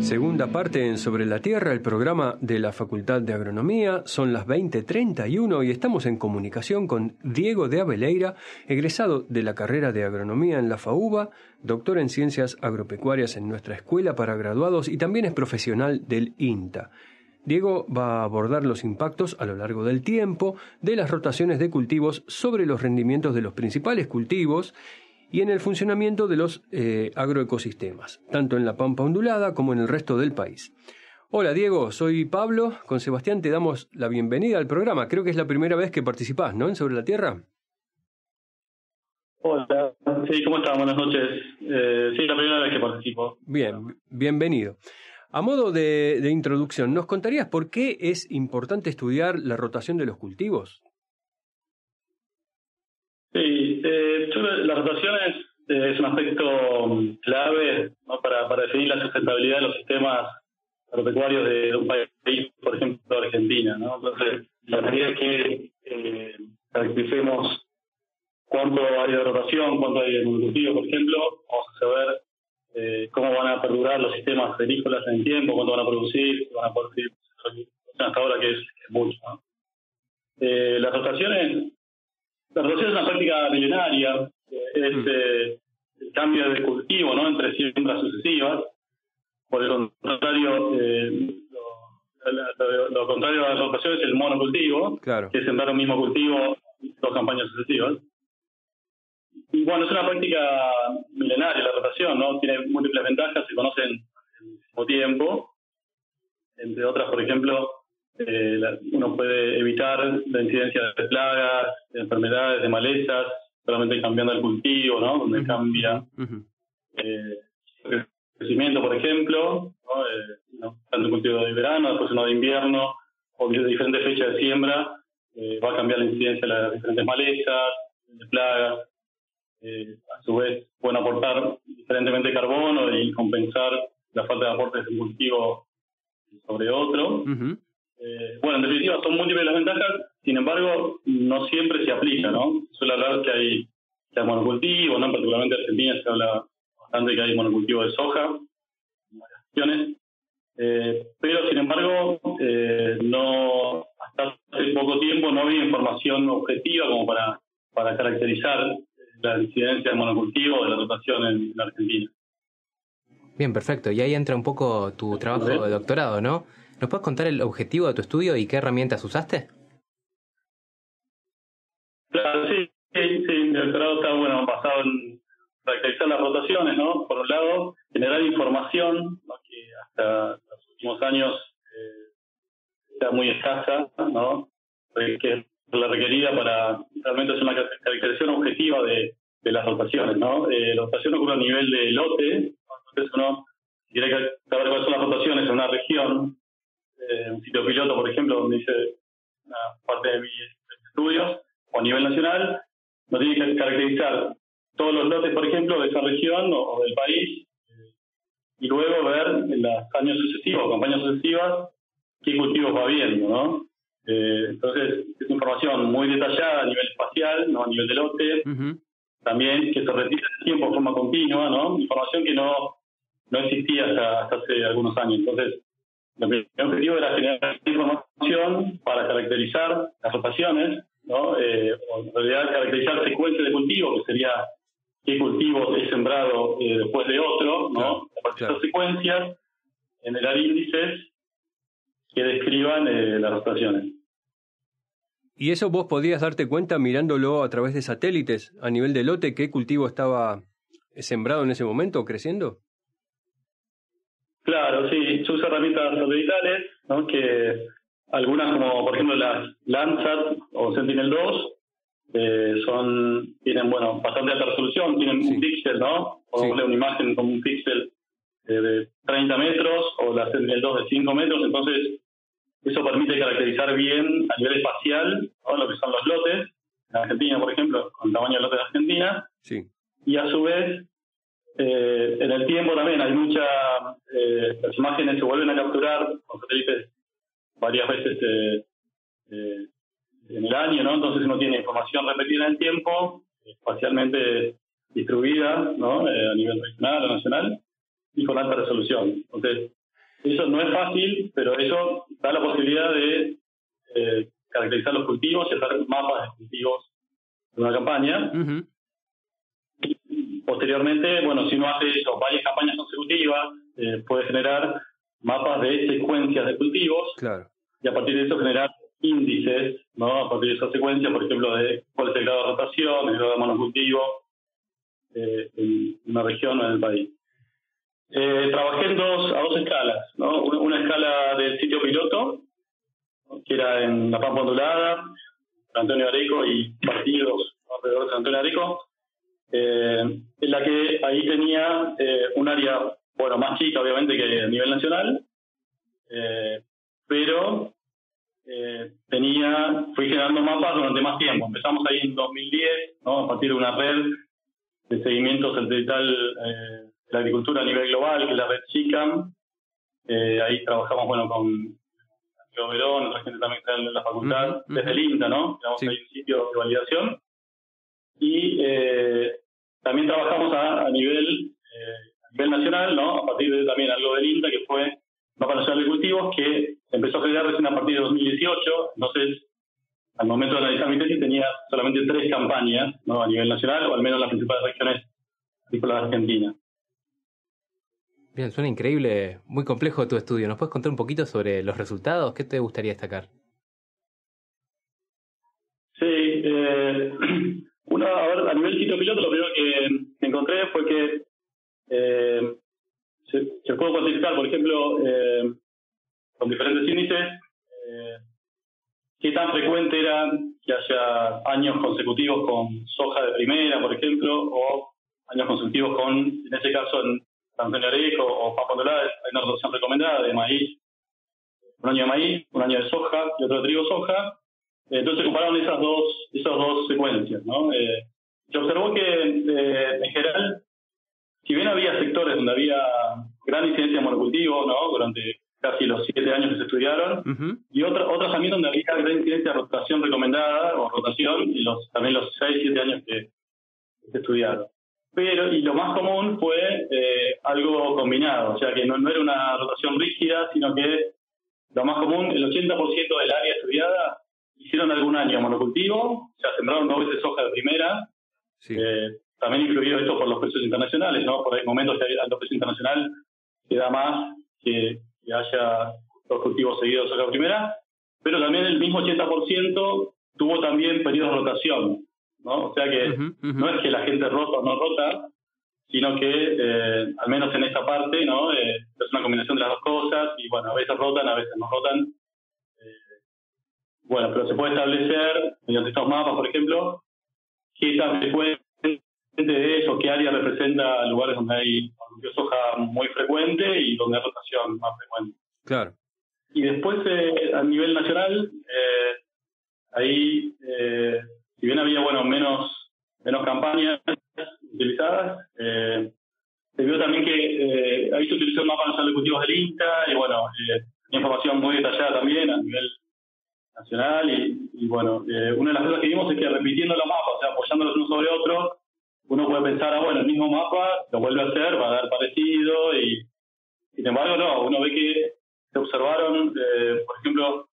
Segunda parte en Sobre la Tierra, el programa de la Facultad de Agronomía. Son las 20:31 y estamos en comunicación con Diego de Abeleira, egresado de la carrera de Agronomía en la FAUBA, doctor en Ciencias Agropecuarias en nuestra Escuela para Graduados y también es profesional del INTA. Diego va a abordar los impactos a lo largo del tiempo de las rotaciones de cultivos sobre los rendimientos de los principales cultivos y en el funcionamiento de los agroecosistemas, tanto en la pampa ondulada como en el resto del país. Hola Diego, soy Pablo, con Sebastián te damos la bienvenida al programa. Creo que es la primera vez que participás, ¿no?, en Sobre la Tierra. Hola, sí, ¿cómo están? Buenas noches. Sí, la primera vez que participo. Bien, bienvenido. A modo de introducción, ¿nos contarías por qué es importante estudiar la rotación de los cultivos? Sí, la rotación es un aspecto clave, ¿no?, para definir la sustentabilidad de los sistemas agropecuarios de un país, por ejemplo, Argentina, ¿no? Entonces, la medida que caractericemos cuánto hay de rotación, cuánto hay de monocultivo, por ejemplo, vamos a saber cómo van a perdurar los sistemas agrícolas en el tiempo, cuánto van a producir, van a producir hasta ahora, que es mucho, ¿no? La rotación es una práctica milenaria, es el cambio de cultivo, ¿no?, entre siembras sucesivas. Por el contrario, lo contrario a la rotación es el monocultivo, claro, que es sembrar un mismo cultivo en dos campañas sucesivas. Y bueno, es una práctica milenaria la rotación, ¿no? Tiene múltiples ventajas, se conocen al mismo tiempo. Entre otras, por ejemplo, uno puede evitar la incidencia de plagas, de enfermedades, de malezas, solamente cambiando el cultivo, ¿no?, donde cambia el crecimiento, por ejemplo, ¿no? Tanto el cultivo de verano, después uno de invierno, o de diferentes fechas de siembra, va a cambiar la incidencia de las diferentes malezas, de plagas. A su vez pueden aportar diferentemente carbono y compensar la falta de aportes de un cultivo sobre otro. Bueno, en definitiva son múltiples las ventajas, sin embargo no siempre se aplica, ¿no? Suele hablar que hay monocultivo, ¿no? Particularmente en Argentina se habla bastante que hay monocultivo de soja en varias regiones, pero sin embargo no, hasta hace poco tiempo no había información objetiva como para caracterizar la incidencia del monocultivo de la rotación en la Argentina. Bien, perfecto. Y ahí entra un poco tu trabajo de doctorado, ¿no? ¿Nos puedes contar el objetivo de tu estudio y qué herramientas usaste? Claro, sí. Mi doctorado está basado en caracterizar las rotaciones, ¿no? Por un lado, generar información, ¿no?, que hasta los últimos años era muy escasa, ¿no?, que la requerida para realmente hacer una caracterización objetiva de las rotaciones, ¿no? La rotación ocurre a nivel de lote, ¿no? Entonces uno quiere saber cuáles son las rotaciones en una región, un sitio piloto, por ejemplo, donde hice una parte de mis estudios, o a nivel nacional, uno tiene que caracterizar todos los lotes, por ejemplo, de esa región o del país, y luego ver en los años sucesivos, campañas sucesivas, qué cultivos va habiendo, ¿no? Entonces, es información muy detallada a nivel espacial, ¿no?, a nivel de lote, también que se repite en el tiempo de forma continua, ¿no? Información que no existía hasta hace algunos años. Entonces, el primer objetivo era generar información para caracterizar las rotaciones, ¿no? O en realidad caracterizar secuencias de cultivo, que sería qué cultivo es sembrado después de otro, ¿no? A partir de esas secuencias, generar índices que describan las rotaciones. ¿Y eso vos podías darte cuenta mirándolo a través de satélites, a nivel de lote, qué cultivo estaba sembrado en ese momento o creciendo? Claro, sí, se usa herramientas satelitales, ¿no?, que algunas, como por ejemplo las Landsat o Sentinel-2, tienen bastante alta resolución, tienen un píxel, ¿no? Podemos ver una imagen con un píxel de 30 metros o la Sentinel-2 de 5 metros, entonces eso permite caracterizar bien a nivel espacial, ¿no?, lo que son los lotes, en Argentina, por ejemplo, con el tamaño de lotes de Argentina, y a su vez, en el tiempo también hay las imágenes se vuelven a capturar con satélites varias veces en el año, ¿no? Entonces uno tiene información repetida en el tiempo, espacialmente distribuida, ¿no?, a nivel regional o nacional, y con alta resolución. Entonces, eso no es fácil, pero eso da la posibilidad de caracterizar los cultivos y hacer mapas de cultivos de una campaña. Uh-huh. Y posteriormente, bueno, si uno hace eso, varias campañas consecutivas, puede generar mapas de secuencias de cultivos. Claro. Y a partir de eso generar índices, ¿no? A partir de esa secuencia, por ejemplo, de cuál es el grado de rotación, el grado de monocultivo en una región o en el país. Trabajé a dos escalas, ¿no? Una escala del sitio piloto, ¿no? Que era en La Pampa Ondulada, San Antonio de Areco y partidos alrededor de San Antonio de Areco, en la que ahí tenía un área, bueno, más chica obviamente que a nivel nacional, pero fui generando mapas durante más tiempo. Empezamos ahí en 2010, ¿no? A partir de una red de seguimiento satelital de la agricultura a nivel global, que es la red SICAM. Ahí trabajamos, bueno, con Diego Verón, otra gente también que está en la facultad, desde el INTA, ¿no? Tenemos ahí un sitio de validación. Y también trabajamos a nivel nacional, ¿no? A partir de también algo del INTA, que fue Mapa Nacional de Cultivos, que se empezó a generar recién a partir de 2018. Entonces, al momento de analizar mi tesis, tenía solamente 3 campañas, ¿no? A nivel nacional, o al menos en las principales regiones agrícolas de Argentina. Bien, suena increíble, muy complejo tu estudio. ¿Nos puedes contar un poquito sobre los resultados? ¿Qué te gustaría destacar? Sí, a nivel sitio piloto, lo primero que encontré fue que se puede cuantificar, por ejemplo, con diferentes índices, qué tan frecuente era que haya años consecutivos con soja de primera, por ejemplo, o años consecutivos con, en ese caso, en San Antonio de Areco o Pampa Ondulada, hay una rotación recomendada de maíz, un año de maíz, un año de soja y otro de trigo-soja. Entonces compararon esas dos secuencias, ¿no? Se observó que, en general, si bien había sectores donde había gran incidencia de monocultivo, ¿no? Durante casi los 7 años que se estudiaron, y otros también donde había gran incidencia de rotación recomendada o rotación, y también los 6-7 años que se estudiaron. Y lo más común fue algo combinado, o sea que no era una rotación rígida, sino que lo más común, el 80% del área estudiada hicieron algún año monocultivo, o sea, sembraron 2 veces soja de primera. Sí. También influido esto por los precios internacionales, ¿no? Por ahí momentos que hay alto precio internacional que da más que haya los cultivos seguidos de soja de primera, pero también el mismo 80% tuvo también periodos de rotación, ¿no? O sea que no es que la gente rota o no rota, sino que al menos en esta parte, ¿no? Es una combinación de las dos cosas, y bueno, a veces rotan, a veces no rotan. Bueno, pero se puede establecer mediante estos mapas, por ejemplo, qué tan frecuente de eso, qué área representa lugares donde hay soja muy frecuente y donde hay rotación más frecuente. Claro. Y después, a nivel nacional, ahí, si bien había, bueno, menos campañas utilizadas, se vio también que ahí se utilizó el mapa nacional de cultivos del INTA, y bueno, información muy detallada también a nivel nacional, y bueno, una de las cosas que vimos es que repitiendo los mapas, o sea, apoyándolos uno sobre otro, uno puede pensar, bueno, el mismo mapa lo vuelve a hacer, va a dar parecido, y sin embargo no, uno ve que se observaron, por ejemplo,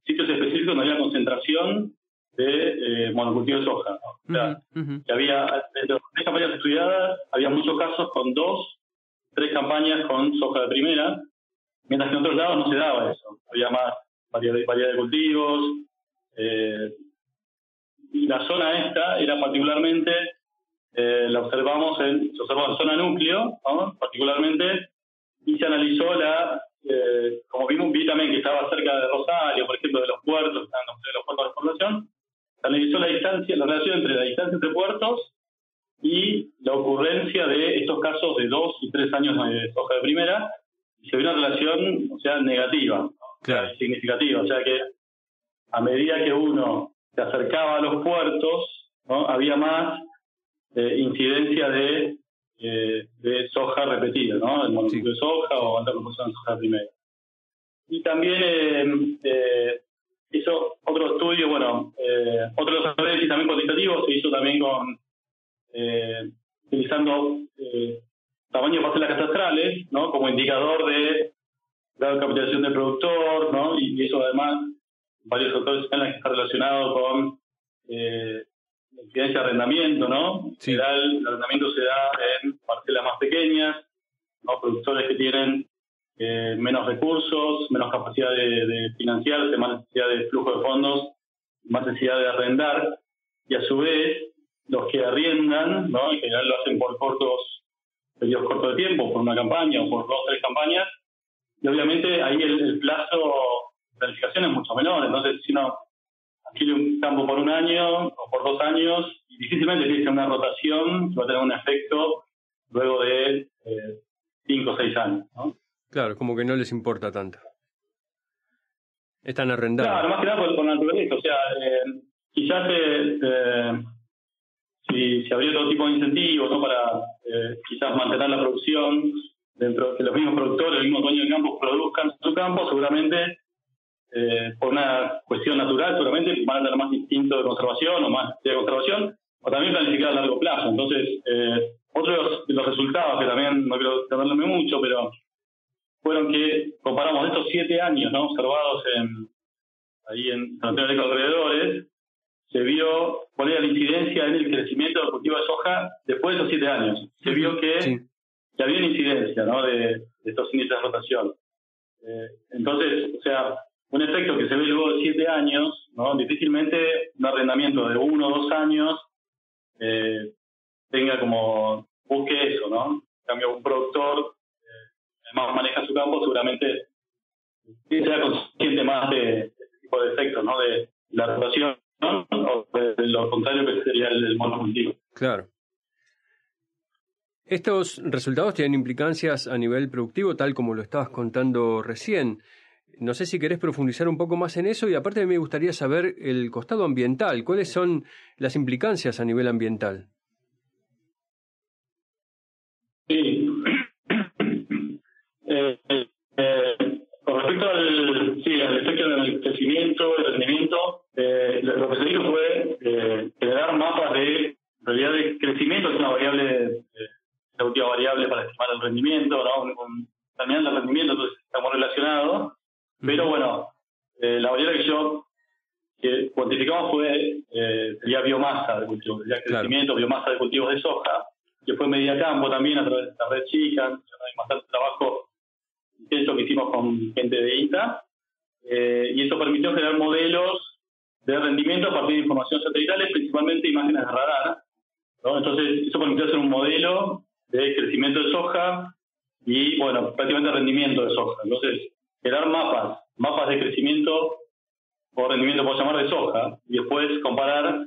sitios específicos donde había concentración de monocultivo de soja, ¿no? O sea, que había, de las 3 campañas estudiadas, había muchos casos con 2-3 campañas con soja de primera, mientras que en otros lados no se daba eso, había más variedad de cultivos, y la zona esta era particularmente, se observó en zona núcleo, ¿no? Particularmente, y se analizó como vi también que estaba cerca de Rosario, por ejemplo, de los puertos, que estaban de los puertos de exportación, se analizó la relación entre la distancia entre puertos y la ocurrencia de estos casos de 2 y 3 años de soja de primera, y se vio una relación, o sea, negativa, ¿no? Claro. Significativa, o sea que a medida que uno se acercaba a los puertos, ¿no? Había más incidencia de soja repetida, ¿no? El monocultivo de soja o alta composición de soja de primera. Y también hizo otro estudio, bueno, otro de los análisis también cuantitativos se hizo también utilizando tamaño de parcelas catastrales, ¿no? Como indicador de grado de capitalización del productor, ¿no? Y eso además, varios autores señalan que está relacionado con la incidencia de arrendamiento, ¿no? En general, el arrendamiento se da en parcelas más pequeñas, ¿no? Productores que tienen menos recursos, menos capacidad de financiarse, más necesidad de flujo de fondos, más necesidad de arrendar, y a su vez, los que arriendan, ¿no? En general lo hacen por periodos cortos de tiempo, por una campaña o por 2 o 3 campañas, y obviamente ahí el plazo de planificación es mucho menor. Entonces, si uno adquiere un campo por 1 año o por 2 años, y difícilmente tiene una rotación que va a tener un efecto luego de 5 o 6 años, ¿no? Claro, como que no les importa tanto. Están arrendados. Claro, más que nada por naturaleza. O sea, quizás si habría otro tipo de incentivos, ¿no? Para quizás mantener la producción dentro que los mismos productores, los mismos dueños de campo produzcan su campo, seguramente por una cuestión natural, seguramente van a tener más instinto de conservación o más de conservación, o también planificar a largo plazo. Entonces, otros de los resultados, que también no quiero extenderme mucho, pero fueron que comparamos estos 7 años, ¿no? Observados ahí en San Antonio de Alrededores, se vio cuál era la incidencia en el crecimiento del cultivo de soja después de esos 7 años. Se vio que había una incidencia, ¿no? de estos índices de rotación. Entonces, o sea, un efecto que se ve luego de 7 años, ¿no? Difícilmente un arrendamiento de 1 o 2 años tenga como busque eso, ¿no? En cambio, un productor además maneja su campo, seguramente sea consciente más de este tipo de efectos, ¿no? De la rotación, ¿no? O de lo contrario que sería el monocultivo. Claro. Estos resultados tienen implicancias a nivel productivo, tal como lo estabas contando recién. No sé si querés profundizar un poco más en eso, y aparte me gustaría saber el costado ambiental. ¿Cuáles son las implicancias a nivel ambiental? Sí. Con respecto al efecto del crecimiento, el rendimiento, lo que se hizo fue generar mapas de realidad de crecimiento, que es una variable, una variable para estimar el rendimiento, ¿no? También el rendimiento, entonces estamos relacionados, pero bueno, la variable que cuantificamos sería biomasa de cultivos, sería crecimiento, biomasa de cultivos de soja, que fue medida a campo también a través de esta red chica. Hay bastante trabajo intenso que hicimos con gente de ITA, y eso permitió generar modelos de rendimiento a partir de información satelitales, principalmente imágenes de radar, ¿no? Entonces, eso permitió hacer un modelo de crecimiento de soja y, bueno, prácticamente rendimiento de soja. Entonces, generar mapas de crecimiento o rendimiento, podemos llamar, de soja, y después comparar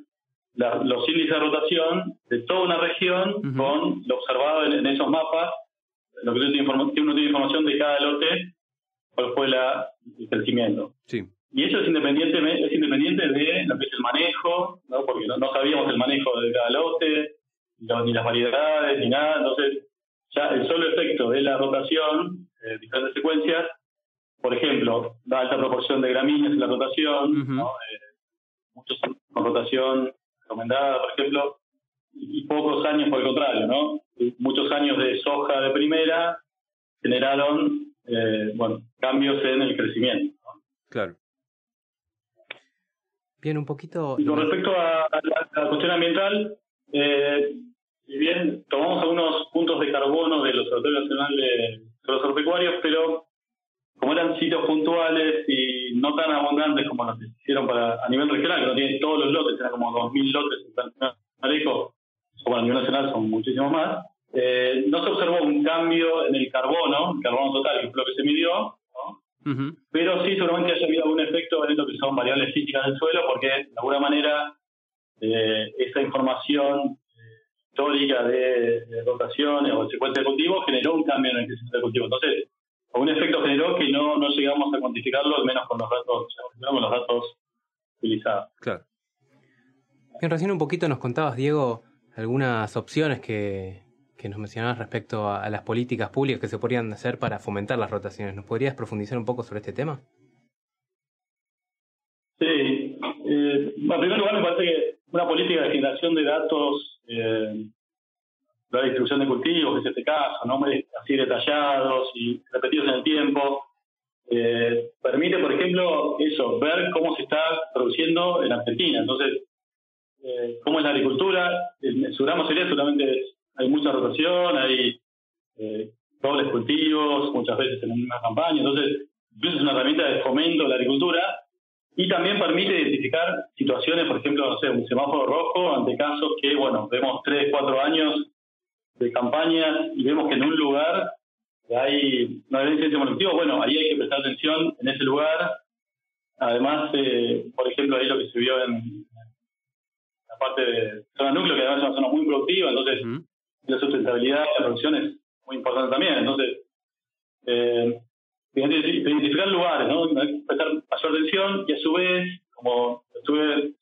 los índices de rotación de toda una región con lo observado en esos mapas, lo que uno tiene información de cada lote, cuál fue el crecimiento. Sí. Y eso es independiente de lo que es el manejo, ¿no? Porque no sabíamos el manejo de cada lote, ni las variedades, ni nada. Entonces, ya el solo efecto de la rotación, diferentes secuencias, por ejemplo, da alta proporción de gramíneas en la rotación, ¿no? Muchos con rotación recomendada, por ejemplo, y pocos años por el contrario, ¿no? Muchos años de soja de primera generaron cambios en el crecimiento, ¿no? Claro. Bien, un poquito... Y con respecto a la cuestión ambiental, si bien tomamos algunos puntos de carbono del Observatorio Nacional de los Agropecuarios, pero como eran sitios puntuales y no tan abundantes como los que se hicieron a nivel regional, que no tienen todos los lotes, eran como 2.000 lotes en San Alejo, o a nivel nacional son muchísimos más, no se observó un cambio en el carbono total, que fue lo que se midió, ¿no? Pero sí seguramente haya habido algún efecto en lo que son variables físicas del suelo, porque de alguna manera esa información histórica de rotaciones o de secuencia de cultivo generó un cambio en el crecimiento del cultivo. Entonces, algún efecto generó que no llegamos a cuantificarlo, al menos con los datos utilizados. Claro. Bien, recién un poquito nos contabas, Diego, algunas opciones que nos mencionabas respecto a las políticas públicas que se podrían hacer para fomentar las rotaciones. ¿Nos podrías profundizar un poco sobre este tema? Sí. En primer lugar, me parece que una política de generación de datos, la distribución de cultivos, que es este caso, ¿no? Así detallados y repetidos en el tiempo, permite, por ejemplo, ver cómo se está produciendo en Argentina. Entonces, cómo es la agricultura. En su gran mayoría seguramente hay mucha rotación, hay dobles cultivos, muchas veces en una campaña. Entonces, incluso es una herramienta de fomento de la agricultura y también permite identificar situaciones, por ejemplo, no sé, un semáforo rojo ante casos que, vemos 3, 4 años de campaña y vemos que en un lugar hay una gran incidencia molectiva. Ahí hay que prestar atención en ese lugar. Además, por ejemplo, ahí lo que se vio en la parte de zona núcleo, que además es una zona muy productiva, entonces la sustentabilidad de la producción es muy importante también. Entonces, identificar lugares, ¿no? Prestar mayor atención y a su vez, como estuve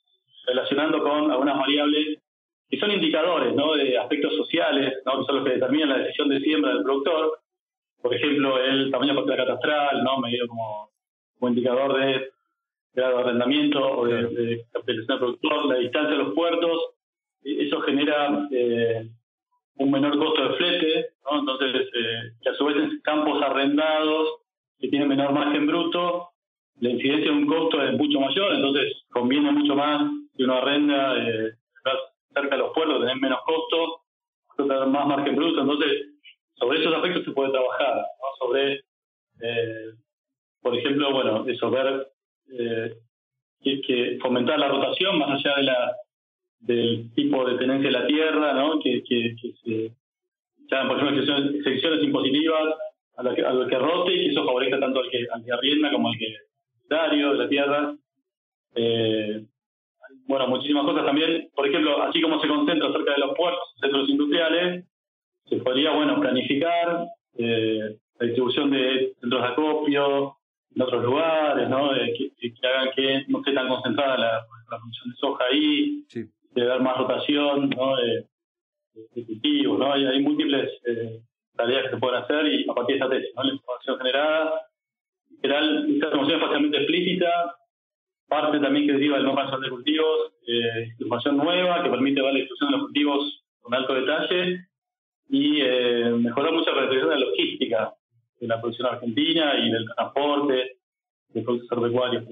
relacionando con algunas variables que son indicadores, ¿no? De aspectos sociales, ¿no? Que son los que determinan la decisión de siembra del productor. Por ejemplo, el tamaño de partida catastral, ¿no? Medido como indicador de grado de arrendamiento o de capitalización del productor, la distancia a los puertos. Eso genera un menor costo de flete, ¿no? Entonces, que a su vez en campos arrendados que tienen menor margen bruto, la incidencia de un costo es mucho mayor, entonces conviene mucho más si uno arrenda cerca de los puertos, tener menos costo, tener más margen bruto. Entonces, sobre esos aspectos se puede trabajar, ¿no? Sobre, por ejemplo, ver que fomentar la rotación más allá del tipo de tenencia de la tierra, ¿no? Que se llaman, por ejemplo, excepciones impositivas a lo que rote y que eso favorezca tanto al que arrienda como al que es propietario de la tierra. Muchísimas cosas también. Por ejemplo, así como se concentra cerca de los puertos, centros industriales, se podría, planificar la distribución de centros de acopio en otros lugares, ¿no? Que hagan que no esté tan concentrada la producción de soja ahí, sí, de dar más rotación, ¿no? De cultivos, ¿no? Hay múltiples tareas que se pueden hacer y a partir de esta tesis, ¿no? La información generada, en general, esta información es fácilmente explícita, parte también que deriva del mapa nacional de cultivos, información nueva que permite ver la distribución de los cultivos con alto detalle y mejorar mucho la realización de la logística de la producción argentina y del transporte de productos agropecuarios.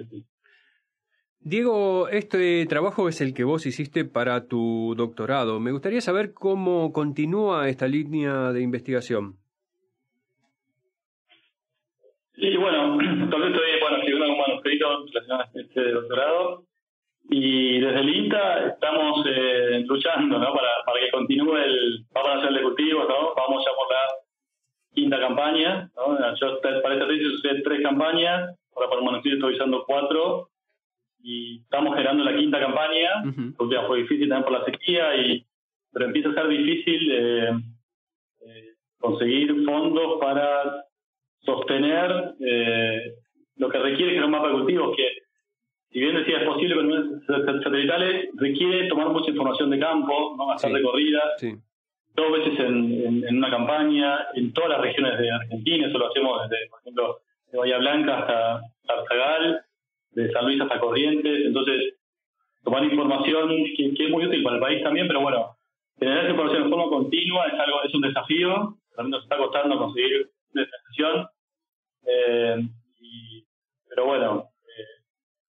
Diego, este trabajo es el que vos hiciste para tu doctorado. Me gustaría saber cómo continúa esta línea de investigación. Sí, todavía estoy escribiendo un manuscrito relacionado a este doctorado y desde el INTA estamos luchando, ¿no? para que continúe el Mapa Nacional de Cultivos, ¿no? Vamos ya por la quinta campaña, ¿no? Yo para esta tesis usé 3 campañas, ahora para el manuscrito estoy usando 4 y estamos generando la quinta campaña, porque fue difícil también por la sequía, pero empieza a ser difícil conseguir fondos para sostener lo que requiere generar un mapa de cultivos, que si bien decía es posible con medios satelitales, requiere tomar mucha información de campo, ¿no? Hacer recorridas, 2 veces en una campaña, en todas las regiones de Argentina. Eso lo hacemos desde, por ejemplo, de Bahía Blanca hasta Tartagal, de San Luis hasta Corrientes. Entonces, tomar información que es muy útil para el país también, pero generar esa información de forma continua es un desafío. También nos está costando conseguir una extensión.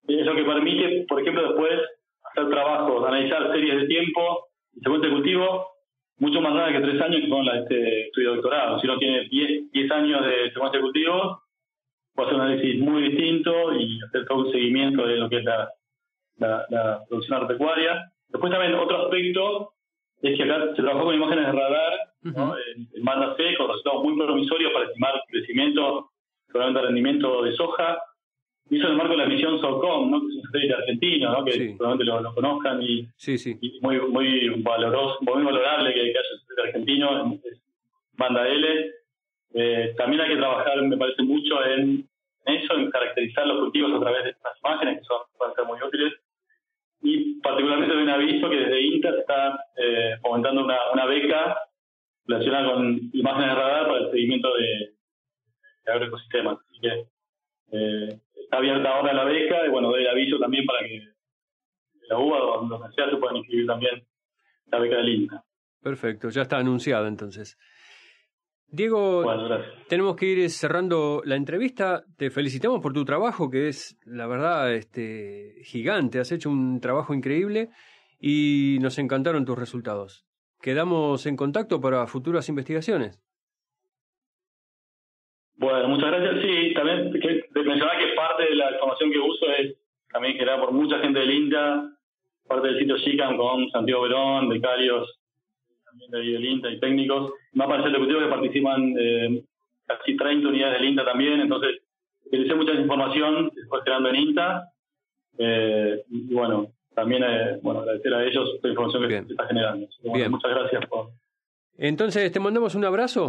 Es lo que permite, por ejemplo, después hacer trabajos, analizar series de tiempo y secuencia de cultivo mucho más largas que 3 años, que son las de este estudio de doctorado. Si uno tiene 10 años de secuencia de cultivo, puede hacer un análisis muy distinto y hacer todo un seguimiento de lo que es la producción agropecuaria. Después también otro aspecto es que acá se trabajó con imágenes de radar, ¿no? En banda C, con resultados muy promisorios para estimar crecimiento, seguramente rendimiento de soja. Hizo en el marco de la misión SOCOM, ¿no? Que es un satélite argentino, ¿no? Que seguramente lo conozcan y muy valoroso, muy valorable que haya un satélite argentino, es banda L. También hay que trabajar, me parece, mucho en eso, en caracterizar los cultivos a través de estas imágenes, que pueden ser muy útiles. Y particularmente doy un aviso que desde INTA se está fomentando una beca relacionada con imágenes de radar para el seguimiento de agroecosistemas. Así que está abierta ahora la beca y doy el aviso también para que la UBA o donde sea se puedan inscribir también la beca del INTA. Perfecto, ya está anunciada entonces. Diego, Bueno, gracias. tenemos que ir cerrando la entrevista. Te felicitamos por tu trabajo, que es, la verdad, gigante. Has hecho un trabajo increíble y nos encantaron tus resultados. Quedamos en contacto para futuras investigaciones. Bueno, muchas gracias. Sí, también mencionaba que parte de la información que uso es también generada por mucha gente del INTA, parte del sitio SICAM con Santiago Verón, becarios también del INTA y técnicos. Más para el ejecutivo que participan casi 30 unidades del INTA también, entonces utilicé mucha información que se fue generando en INTA. Y bueno, también agradecer a ellos la información que se está generando. Bueno, muchas gracias por... Entonces, te mandamos un abrazo.